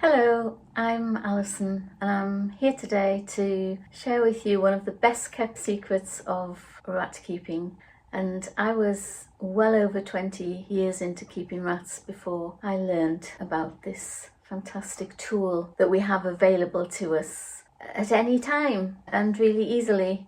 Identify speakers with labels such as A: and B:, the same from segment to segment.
A: Hello, I'm Alison and I'm here today to share with you one of the best kept secrets of rat keeping. And I was well over 20 years into keeping rats before I learned about this fantastic tool that we have available to us at any time and really easily.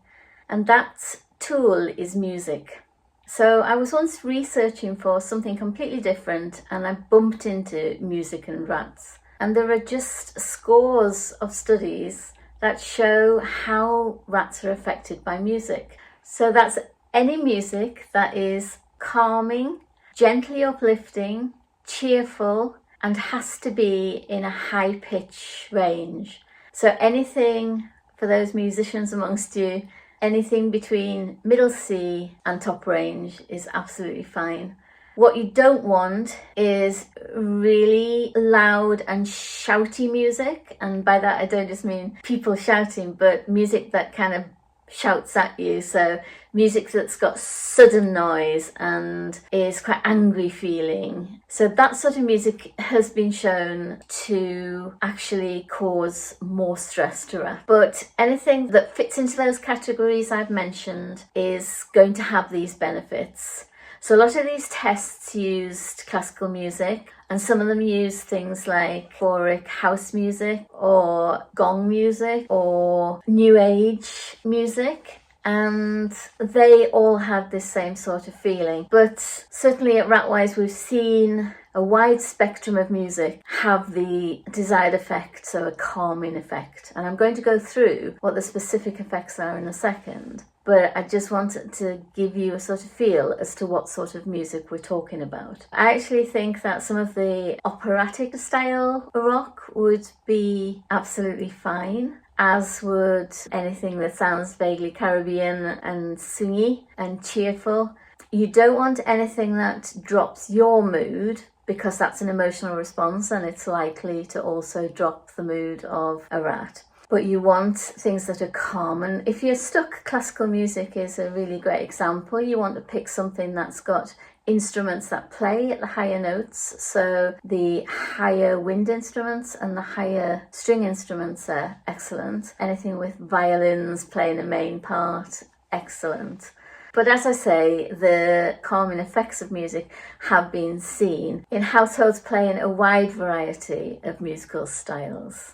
A: And that tool is music. So I was once researching for something completely different and I bumped into music and rats. And there are just scores of studies that show how rats are affected by music. So that's any music that is calming, gently uplifting, cheerful, and has to be in a high pitch range. So anything, for those musicians amongst you, anything between middle C and top range is absolutely fine. What you don't want is really loud and shouty music. And by that, I don't just mean people shouting, but music that kind of shouts at you. So music that's got sudden noise and is quite angry feeling. So that sort of music has been shown to actually cause more stress to rats. But anything that fits into those categories I've mentioned is going to have these benefits. So a lot of these tests used classical music, and some of them used things like euphoric house music or gong music or new age music, and they all had this same sort of feeling. But certainly at Ratwise we've seen a wide spectrum of music have the desired effect, so a calming effect. And I'm going to go through what the specific effects are in a second. But I just wanted to give you a sort of feel as to what sort of music we're talking about. I actually think that some of the operatic style rock would be absolutely fine, as would anything that sounds vaguely Caribbean and swingy and cheerful. You don't want anything that drops your mood, because that's an emotional response and it's likely to also drop the mood of a rat. But you want things that are calm. And if you're stuck, classical music is a really great example. You want to pick something that's got instruments that play at the higher notes. So the higher wind instruments and the higher string instruments are excellent. Anything with violins playing a main part, excellent. But as I say, the calming effects of music have been seen in households playing a wide variety of musical styles.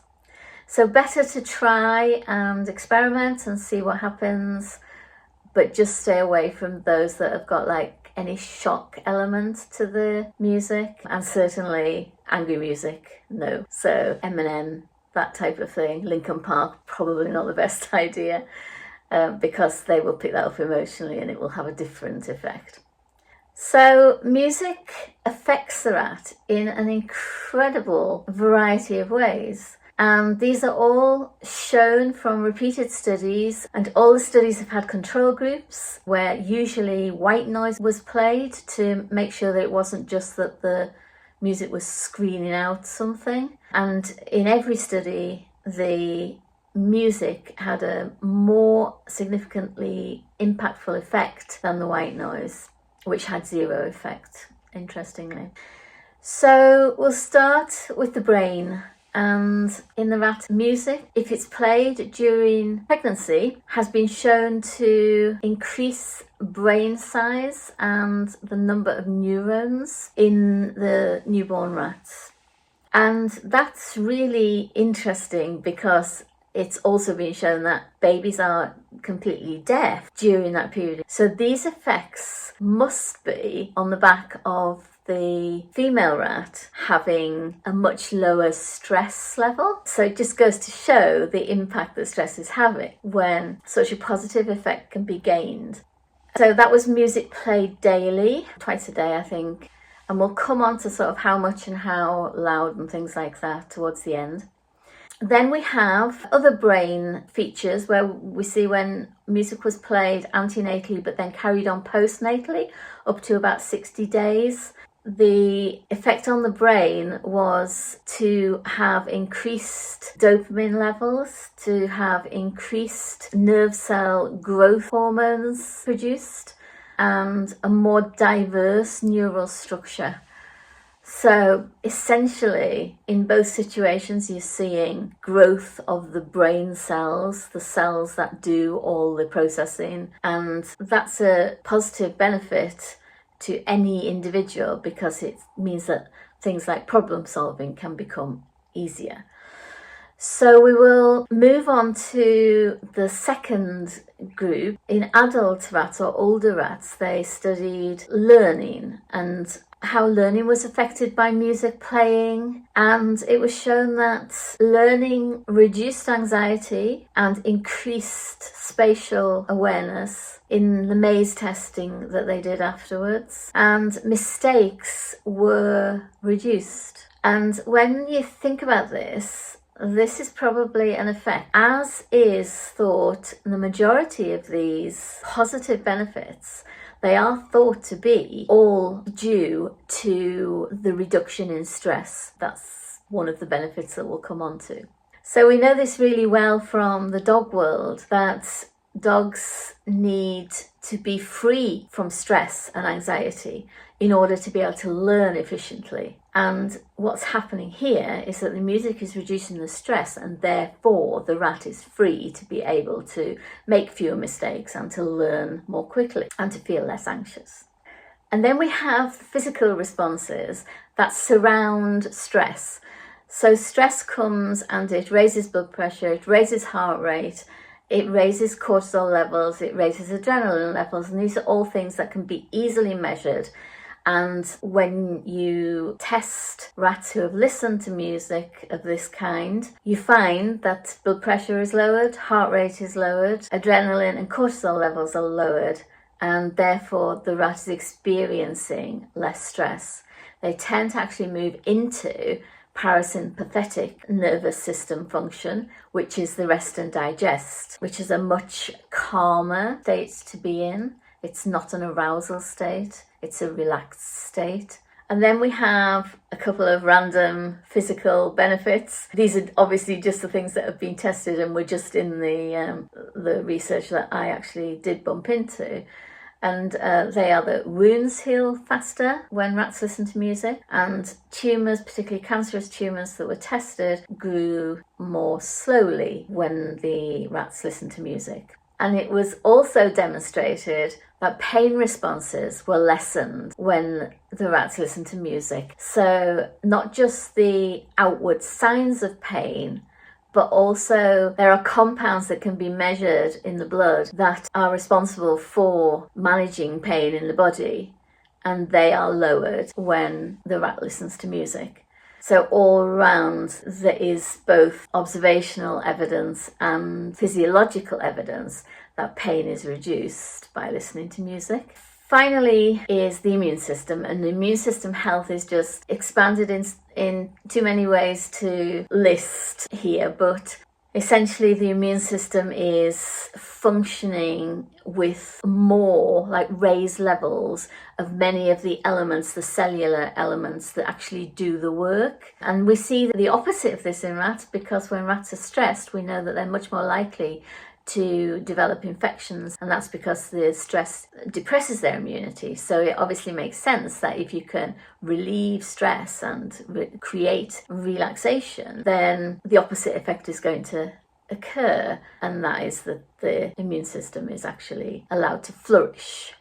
A: So better to try and experiment and see what happens, but just stay away from those that have got like any shock element to the music, and certainly angry music, no. So Eminem, that type of thing, Linkin Park, probably not the best idea, because they will pick that up emotionally and it will have a different effect. So music affects the rat in an incredible variety of ways. And these are all shown from repeated studies, and all the studies have had control groups where usually white noise was played to make sure that it wasn't just that the music was screening out something. And in every study, the music had a more significantly impactful effect than the white noise, which had zero effect, interestingly. So we'll start with the brain. And in the rat, music, if it's played during pregnancy, has been shown to increase brain size and the number of neurons in the newborn rats. And that's really interesting because it's also been shown that babies are completely deaf during that period. So these effects must be on the back of the female rat having a much lower stress level. So it just goes to show the impact that stress is having when such a positive effect can be gained. So that was music played daily, twice a day, I think. And we'll come on to sort of how much and how loud and things like that towards the end. Then we have other brain features where we see when music was played antenatally but then carried on postnatally up to about 60 days. The effect on the brain was to have increased dopamine levels, to have increased nerve cell growth hormones produced, and a more diverse neural structure. So essentially, in both situations, you're seeing growth of the brain cells, the cells that do all the processing, and that's a positive benefit to any individual because it means that things like problem solving can become easier. So we will move on to the second group. In adult rats or older rats, they studied learning and how learning was affected by music playing, and it was shown that learning reduced anxiety and increased spatial awareness in the maze testing that they did afterwards, and mistakes were reduced. And when you think about this is probably an effect, as is thought the majority of these positive benefits. They are thought to be all due to the reduction in stress. That's one of the benefits that we'll come on to. So we know this really well from the dog world, that dogs need to be free from stress and anxiety in order to be able to learn efficiently. And what's happening here is that the music is reducing the stress, and therefore the rat is free to be able to make fewer mistakes and to learn more quickly and to feel less anxious. And then we have physical responses that surround stress. So stress comes and it raises blood pressure, it raises heart rate, it raises cortisol levels, it raises adrenaline levels, and these are all things that can be easily measured. And when you test rats who have listened to music of this kind, you find that blood pressure is lowered, heart rate is lowered, adrenaline and cortisol levels are lowered, and therefore the rat is experiencing less stress. They tend to actually move into parasympathetic nervous system function, which is the rest and digest, which is a much calmer state to be in. It's not an arousal state, it's a relaxed state. And then we have a couple of random physical benefits. These are obviously just the things that have been tested and were just in the research that I actually did bump into. And they are that wounds heal faster when rats listen to music, and tumours, particularly cancerous tumours that were tested, grew more slowly when the rats listened to music. And it was also demonstrated that pain responses were lessened when the rats listened to music. So not just the outward signs of pain, but also there are compounds that can be measured in the blood that are responsible for managing pain in the body, and they are lowered when the rat listens to music. So all around there is both observational evidence and physiological evidence that pain is reduced by listening to music. Finally is the immune system, and the immune system health is just expanded in too many ways to list here, but essentially the immune system is functioning with more like raised levels of many of the elements, the cellular elements that actually do the work. And we see the opposite of this in rats, because when rats are stressed, we know that they're much more likely to develop infections, and that's because the stress depresses their immunity. So it obviously makes sense that if you can relieve stress and create relaxation, then the opposite effect is going to occur, and that is that the immune system is actually allowed to flourish.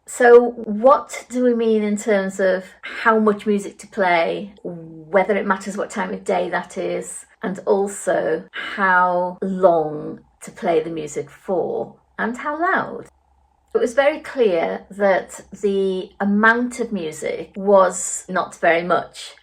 A: So what do we mean in terms of how much music to play, whether it matters what time of day that is, and also how long to play the music for and how loud? It was very clear that the amount of music was not very much,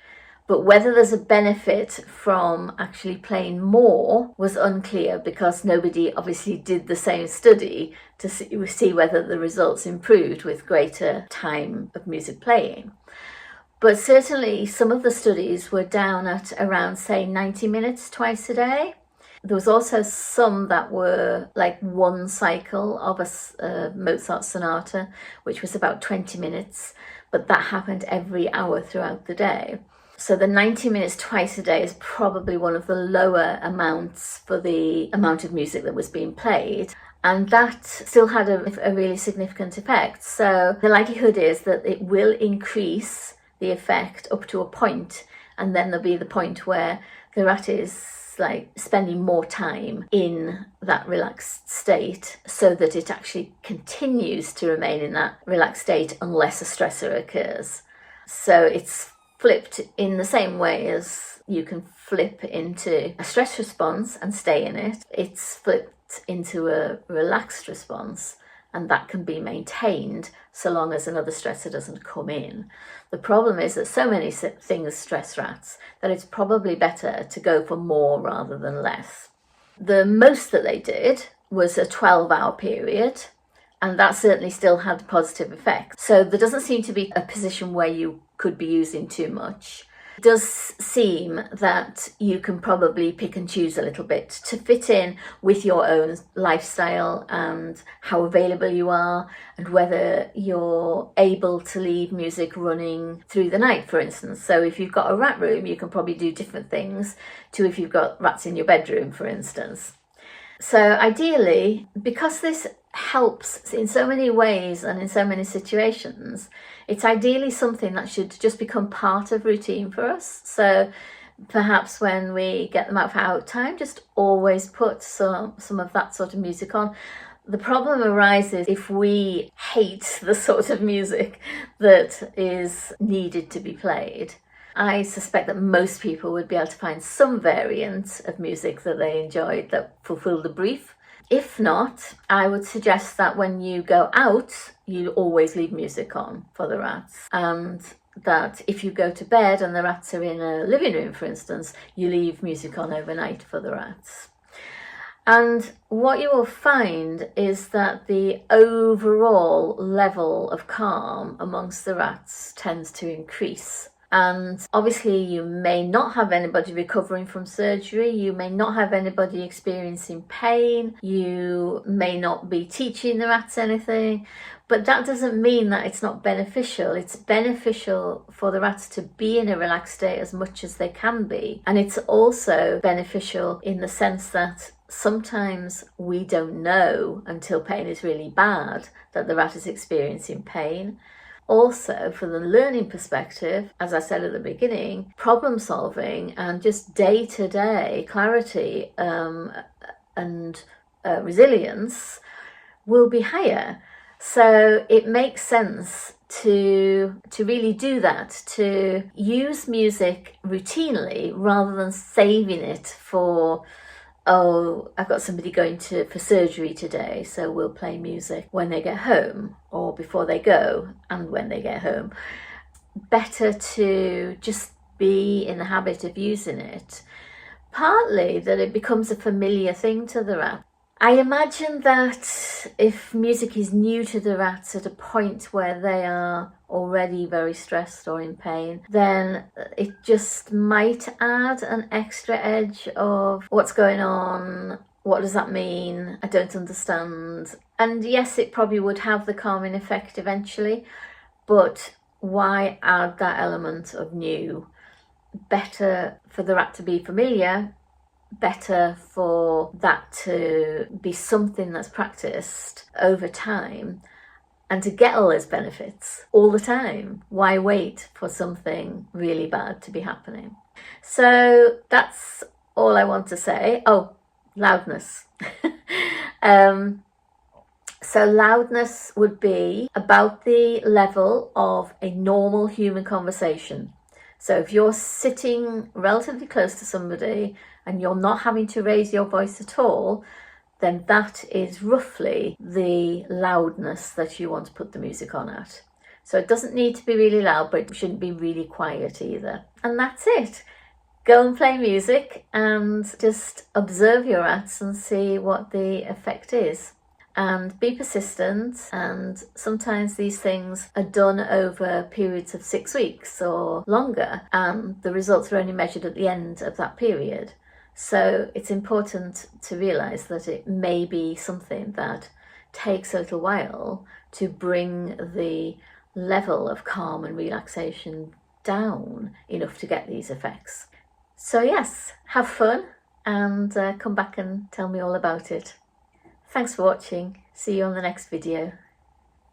A: but whether there's a benefit from actually playing more was unclear, because nobody obviously did the same study to see whether the results improved with greater time of music playing. But certainly some of the studies were down at around, say, 90 minutes twice a day. There was also some that were like one cycle of a Mozart sonata, which was about 20 minutes, but that happened every hour throughout the day. So the 90 minutes twice a day is probably one of the lower amounts for the amount of music that was being played. And that still had a really significant effect. So the likelihood is that it will increase the effect up to a point, and then there'll be the point where the rat is like spending more time in that relaxed state so that it actually continues to remain in that relaxed state unless a stressor occurs. So it's flipped in the same way as you can flip into a stress response and stay in it. It's flipped into a relaxed response, and that can be maintained so long as another stressor doesn't come in. The problem is that so many things stress rats that it's probably better to go for more rather than less. The most that they did was a 12-hour period, and that certainly still had positive effects. So there doesn't seem to be a position where you could be using too much. It does seem that you can probably pick and choose a little bit to fit in with your own lifestyle and how available you are, and whether you're able to leave music running through the night, for instance. So if you've got a rat room, you can probably do different things to if you've got rats in your bedroom, for instance. So ideally, because this helps in so many ways and in so many situations, it's ideally something that should just become part of routine for us. So perhaps when we get them out for out time, just always put some of that sort of music on. The problem arises if we hate the sort of music that is needed to be played. I suspect that most people would be able to find some variant of music that they enjoyed that fulfilled the brief. If not, I would suggest that when you go out, you always leave music on for the rats. And that if you go to bed and the rats are in a living room, for instance, you leave music on overnight for the rats. And what you will find is that the overall level of calm amongst the rats tends to increase. And obviously you may not have anybody recovering from surgery, you may not have anybody experiencing pain, you may not be teaching the rats anything, but that doesn't mean that it's not beneficial. It's beneficial for the rats to be in a relaxed state as much as they can be. And it's also beneficial in the sense that sometimes we don't know until pain is really bad that the rat is experiencing pain. Also, from the learning perspective, as I said at the beginning, problem solving and just day-to-day clarity and resilience will be higher. So it makes sense to really do that, to use music routinely rather than saving it for, oh, I've got somebody going for surgery today, so we'll play music when they get home or before they go and when they get home. Better to just be in the habit of using it. Partly that it becomes a familiar thing to the rat. I imagine that if music is new to the rats at a point where they are already very stressed or in pain, then it just might add an extra edge of what's going on, what does that mean, I don't understand. And yes, it probably would have the calming effect eventually, but why add that element of new? Better for the rat to be familiar, better for that to be something that's practiced over time and to get all those benefits all the time. Why wait for something really bad to be happening? So that's all I want to say. Oh, loudness. So loudness would be about the level of a normal human conversation. So if you're sitting relatively close to somebody and you're not having to raise your voice at all, then that is roughly the loudness that you want to put the music on at. So it doesn't need to be really loud, but it shouldn't be really quiet either. And that's it. Go and play music and just observe your rats and see what the effect is. And be persistent, and sometimes these things are done over periods of 6 weeks or longer, and the results are only measured at the end of that period. So it's important to realise that it may be something that takes a little while to bring the level of calm and relaxation down enough to get these effects. So yes, have fun and come back and tell me all about it. Thanks for watching. See you on the next video.